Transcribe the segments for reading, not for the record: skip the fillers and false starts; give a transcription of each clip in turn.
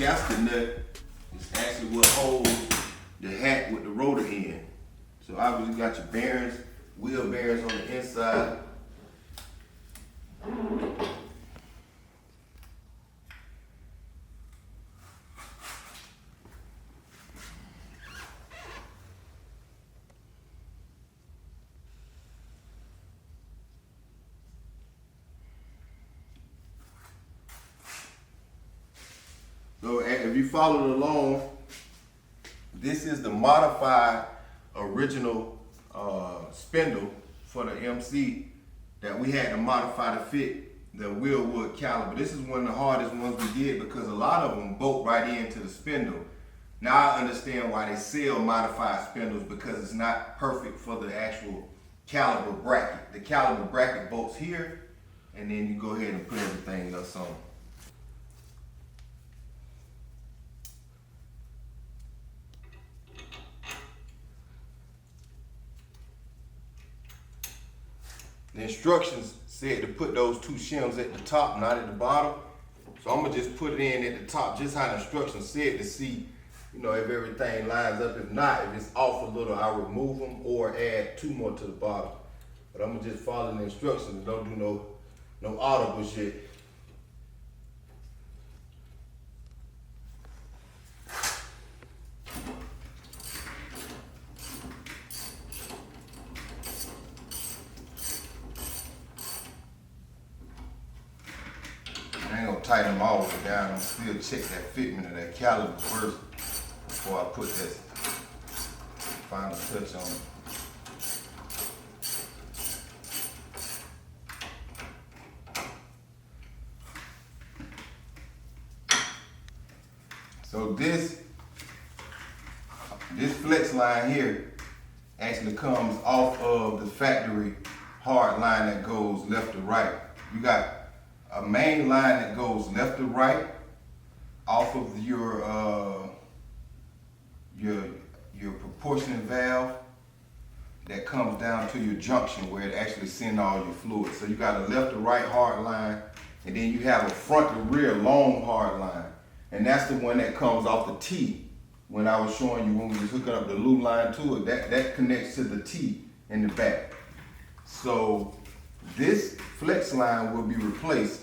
gasket nut is actually what holds the hat with the rotor end. So obviously you got your bearings, wheel bearings on the inside. So if you followed along, this is the modified original spindle for the MC that we had to modify to fit the Wilwood caliber. This is one of the hardest ones we did because a lot of them bolt right into the spindle. Now I understand why they sell modified spindles, because it's not perfect for the actual caliber bracket. The caliber bracket bolts here, and then you go ahead and put everything else on. The instructions said to put those two shims at the top, not at the bottom. So I'm gonna just put it in at the top, just how the instructions said, to see, you know, if everything lines up. If not, if it's off a little, I'll remove them or add two more to the bottom. But I'm gonna just follow the instructions. Don't do no audible shit. I ain't gonna tighten them all the way down. I'm still check that fitment of that caliber first before I put that final touch on it. So this flex line here actually comes off of the factory hard line that goes left to right. You got a main line that goes left to right off of your proportioning valve that comes down to your junction where it actually sends all your fluid. So you got a left to right hard line, and then you have a front to rear long hard line. And that's the one that comes off the T. When I was showing you when we was hooking up the loop line to it, that connects to the T in the back. So this flex line will be replaced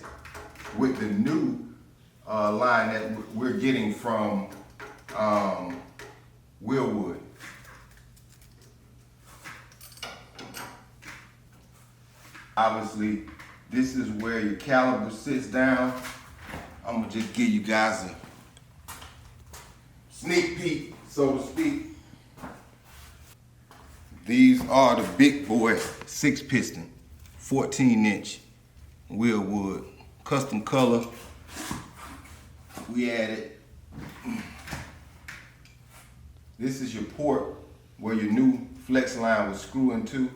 with the new line that we're getting from Wilwood. Obviously, this is where your caliber sits down. I'm gonna just give you guys a sneak peek, so to speak. These are the big boy 6-piston, 14-inch Wilwood, custom color. We added. This is your port where your new flex line will screw into.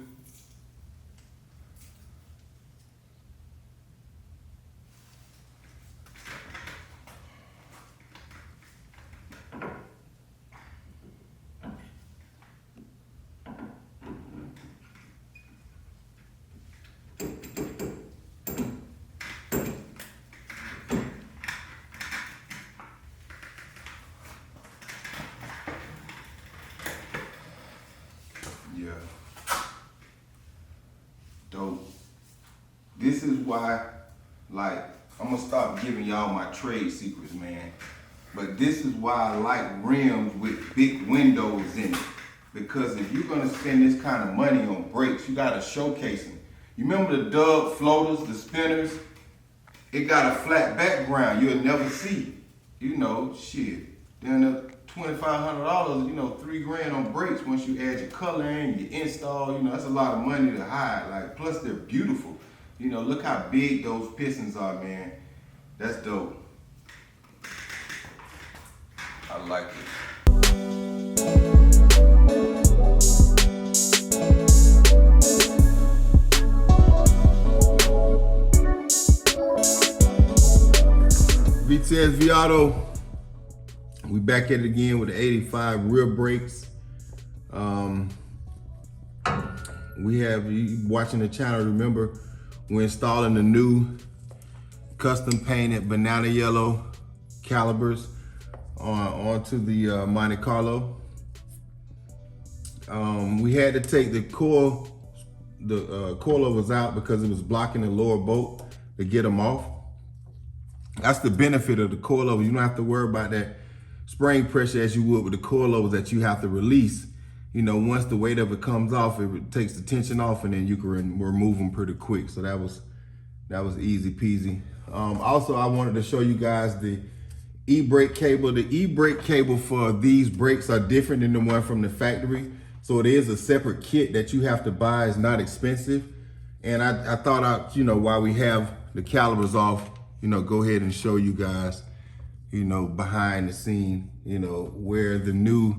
Yeah. Dope. This is why, like, I'm gonna stop giving y'all my trade secrets, man. But this is why I like rims with big windows in it. Because if you're gonna spend this kind of money on brakes, you gotta showcase them. You remember the Dub floaters, the spinners? It got a flat background you'll never see. You know, shit. Then $2,500, you know, $3 grand on brakes once you add your color in, your install, you know, that's a lot of money to hide. Like, plus they're beautiful. You know, look how big those pistons are, man. That's dope. I like it. VTSV Auto. We back at it again with the 85 rear brakes. We have, you watching the channel, remember we're installing the new custom painted banana yellow calibers. onto the Monte Carlo. We had to take the coilovers out because it was blocking the lower bolt to get them off. That's the benefit of the coilover. You don't have to worry about that spring pressure as you would with the coilovers that you have to release. You know, once the weight of it comes off, it takes the tension off, and then you can remove them pretty quick. So that was easy peasy. Also, I wanted to show you guys the e-brake cable. The e-brake cable for these brakes are different than the one from the factory. So it is a separate kit that you have to buy. It's not expensive. And I thought, while we have the calibers off, go ahead and show you guys, behind the scene, where the new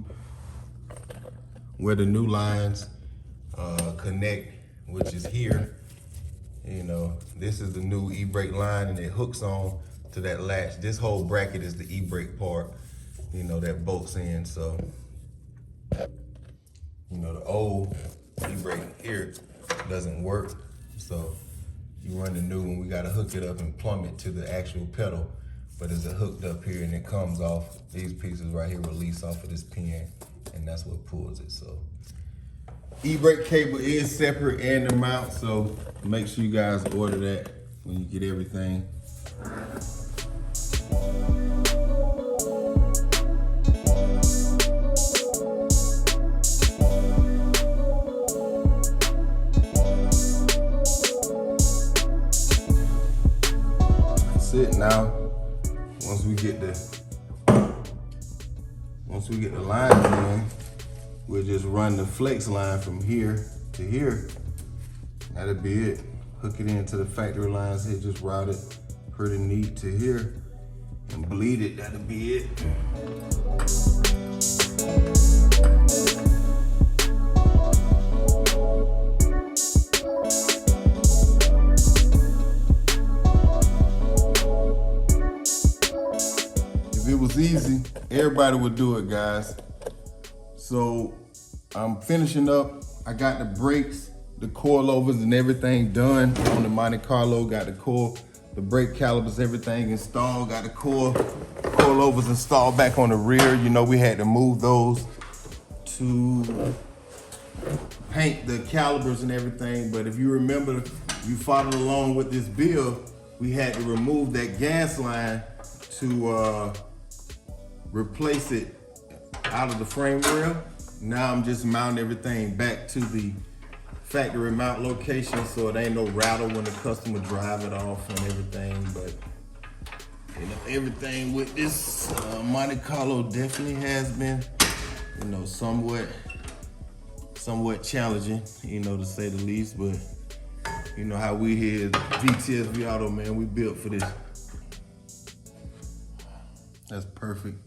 lines connect, which is here. This is the new e-brake line, and it hooks on to that latch. This whole bracket is the e-brake part, that bolts in. So, the old e-brake here doesn't work. So you run the new one, we gotta hook it up and plumb it to the actual pedal. But it's hooked up here, and it comes off, these pieces right here release off of this pin, and that's what pulls it. So e-brake cable is separate and the mount, so make sure you guys order that when you get everything. That's it. Now, once we get the lines in, we'll just run the flex line from here to here. That'll be it. Hook it into the factory lines here, just route it pretty neat to here and bleed it. That'll be it. If it was easy, everybody would do it, guys. So I'm finishing up. I got the brakes, the coilovers and everything done on the Monte Carlo. Got the brake calipers, everything installed. Got the coilovers installed back on the rear. We had to move those to paint the calipers and everything. But if you remember, you followed along with this build, we had to remove that gas line to replace it out of the frame rail. Now I'm just mounting everything back to the factory mount location, so it ain't no rattle when the customer drive it off and everything. But everything with this Monte Carlo definitely has been, somewhat challenging, to say the least. But how we here at VTSV Auto, man, we built for this. That's perfect.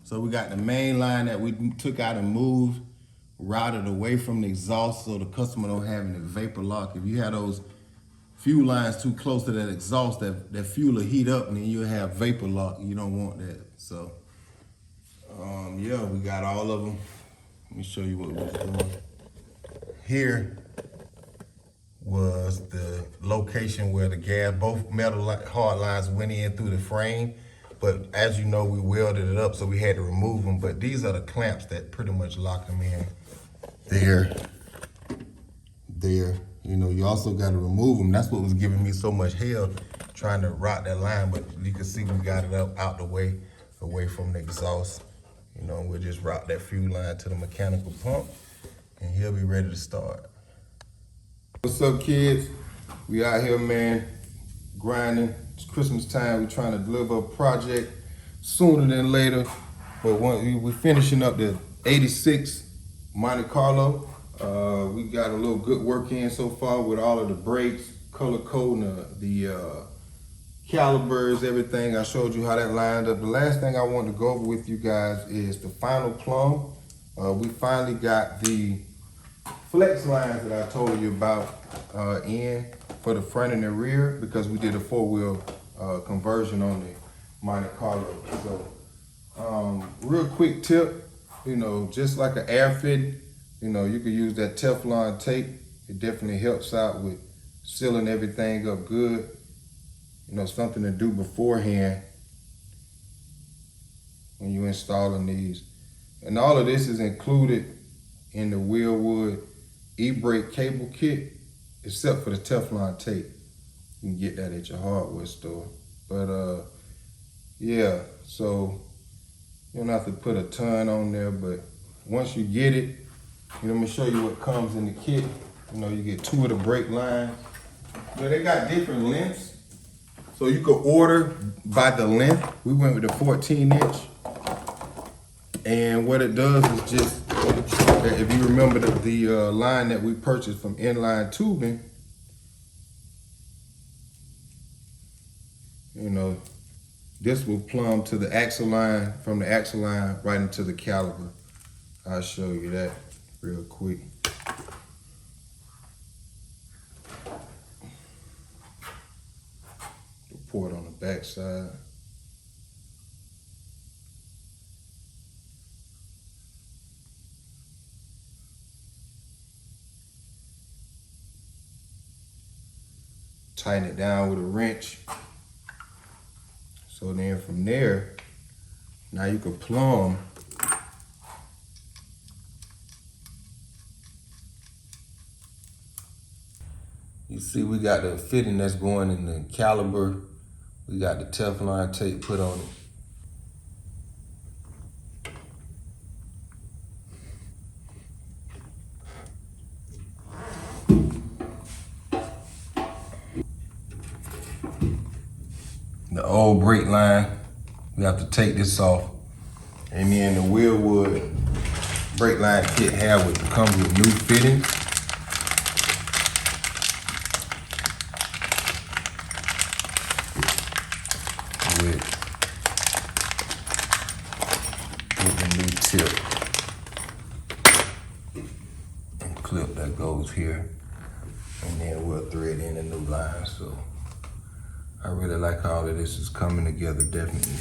So we got the main line that we took out and moved, routed away from the exhaust so the customer don't have any vapor lock. If you have those fuel lines too close to that exhaust, that fuel will heat up and then you'll have vapor lock. You don't want that. So, yeah, we got all of them. Let me show you what we're doing. Here was the location where both metal hard lines went in through the frame. But as you know, we welded it up, so we had to remove them. But these are the clamps that pretty much lock them in. There. You also got to remove them. That's what was giving me so much hell trying to route that line. But you can see we got it up out the way, away from the exhaust. We'll just route that fuel line to the mechanical pump, and he'll be ready to start. What's up, kids? We out here, man, grinding. It's Christmas time. We're trying to deliver a project sooner than later. But we're finishing up the 86 Monte Carlo. We got a little good work in so far with all of the brakes, color coding, the calibers, everything. I showed you how that lined up. The last thing I want to go over with you guys is the final plumb. We finally got the flex lines that I told you about in for the front and the rear, because we did a 4-wheel conversion on the Monte Carlo. So real quick tip, just like an air fit, you could use that Teflon tape. It definitely helps out with sealing everything up good. Something to do beforehand when you're installing these. And all of this is included in the Wilwood e-brake cable kit, except for the Teflon tape. You can get that at your hardware store. But yeah, so you don't have to put a ton on there, but once you get it, I'm gonna show you what comes in the kit. You get 2 of the brake lines. They got different lengths, so you could order by the length. We went with the 14-inch. And what it does is just, if you remember the line that we purchased from Inline Tubing, this will plumb to the axle line, from the axle line right into the caliper. I'll show you that real quick. The port on the back side. Tighten it down with a wrench. So then from there, now you can plumb you see we got the fitting that's going in the caliper. We got the Teflon tape put on it. The old brake line, we have to take this off. And then the Wilwood brake line kit comes with new fittings. With the new tip and clip that goes here. And then we'll thread in a new line. So I really like how all of this is coming together, definitely.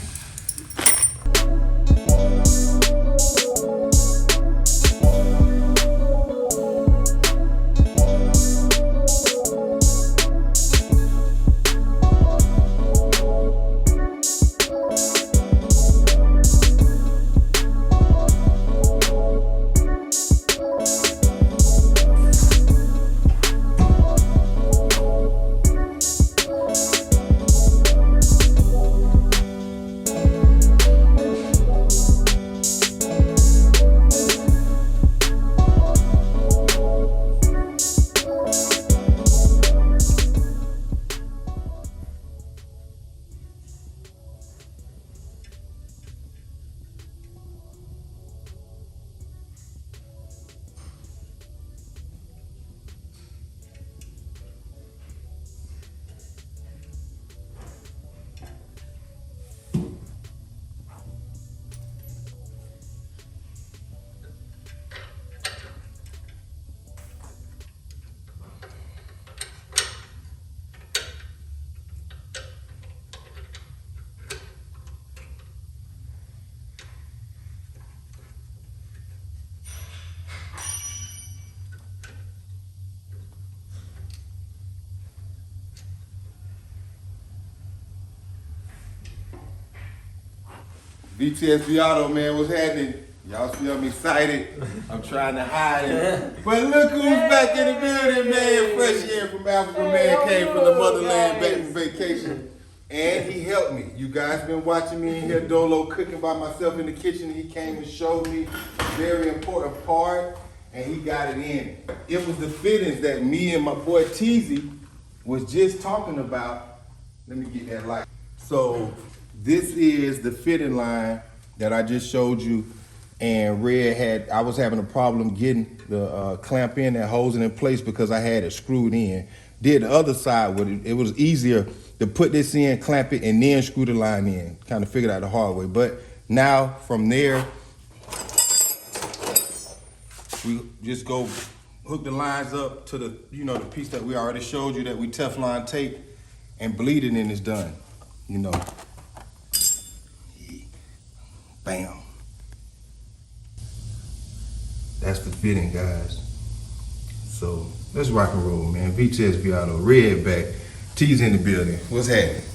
VTSV Auto, man, what's happening? Y'all see I'm excited. I'm trying to hide it. But look who's back in the building, man. Fresh in from Africa, man. Came from the motherland back from vacation. And he helped me. You guys been watching me in here dolo cooking by myself in the kitchen. He came and showed me a very important part, and he got it in. It was the fittings that me and my boy Teezy was just talking about. Let me get that light. So this is the fitting line that I just showed you, and I was having a problem getting the clamp in that holds it in place because I had it screwed in. Did the other side with it. It was easier to put this in, clamp it, and then screw the line in. Kind of figured out the hard way. But now from there, we just go hook the lines up to the, the piece that we already showed you that we Teflon tape, and bleeding in is done, Bam. That's the fitting, guys. So let's rock and roll, man. VTSV Auto, red back. T's in the building. What's happening?